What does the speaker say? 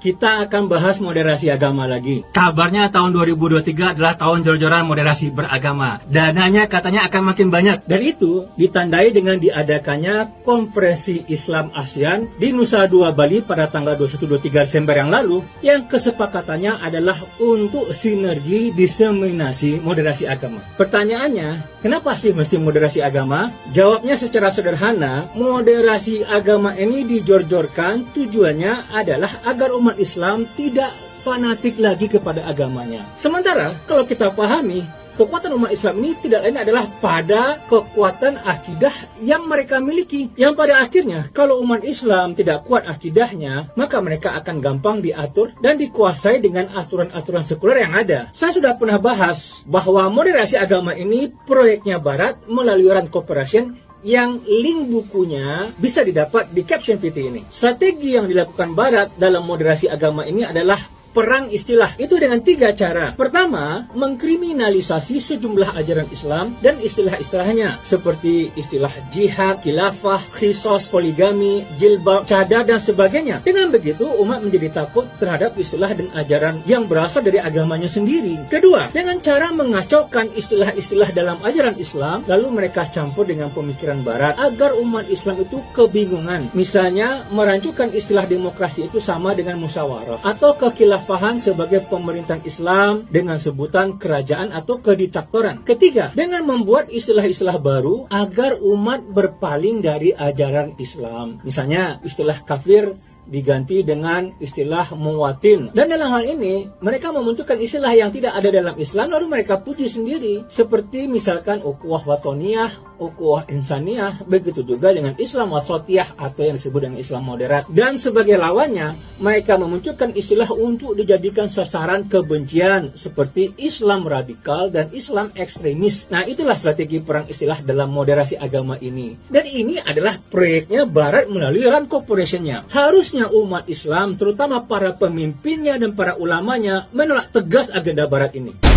kita akan bahas moderasi agama lagi. Kabarnya tahun 2023 adalah tahun jor-joran moderasi beragama. Dananya katanya akan makin banyak. Dan itu ditandai dengan diadakannya Konferensi Islam ASEAN di Nusa Dua Bali pada tanggal 21-23 Desember yang lalu, yang kesepakatannya adalah untuk sinergi diseminasi moderasi agama. Pertanyaannya, kenapa sih mesti moderasi agama? Jawabnya secara sederhana, moderasi agama ini dijor-jorkan tujuannya adalah agar umat Islam tidak fanatik lagi kepada agamanya. Sementara kalau kita pahami, kekuatan umat Islam ini tidak lain adalah pada kekuatan akidah yang mereka miliki. Yang pada akhirnya, kalau umat Islam tidak kuat akidahnya, maka mereka akan gampang diatur dan dikuasai dengan aturan-aturan sekuler yang ada. Saya sudah pernah bahas bahwa moderasi agama ini proyeknya Barat melalui Rand Corporation, yang link bukunya bisa didapat di caption video ini. Strategi yang dilakukan Barat dalam moderasi agama ini adalah perang istilah. Itu dengan 3 cara. Pertama, mengkriminalisasi sejumlah ajaran Islam dan istilah-istilahnya, seperti istilah jihad, khilafah, khisos, poligami, jilbab, cadar, dan sebagainya. Dengan begitu, umat menjadi takut terhadap istilah dan ajaran yang berasal dari agamanya sendiri. Kedua, dengan cara mengacaukan istilah-istilah dalam ajaran Islam, lalu mereka campur dengan pemikiran Barat agar umat Islam itu kebingungan. Misalnya, merancukan istilah demokrasi itu sama dengan musyawarah, atau kekhilafahan sebagai pemerintahan Islam dengan sebutan kerajaan atau kediktatoran. Ketiga, dengan membuat istilah-istilah baru agar umat berpaling dari ajaran Islam. Misalnya, istilah kafir diganti dengan istilah muwatin. Dan dalam hal ini, mereka memunculkan istilah yang tidak ada dalam Islam, lalu mereka puji sendiri. Seperti misalkan ukhuwah watoniyah, ukhuwah insaniyah, begitu juga dengan Islam wasatiyah atau yang disebut dengan Islam moderat. Dan sebagai lawannya, mereka memunculkan istilah untuk dijadikan sasaran kebencian, seperti Islam radikal dan Islam ekstremis. Nah, itulah strategi perang istilah dalam moderasi agama ini. Dan ini adalah proyeknya Barat melalui Rand Corporation-nya. Harusnya umat Islam, terutama para pemimpinnya dan para ulamanya, menolak tegas agenda Barat ini.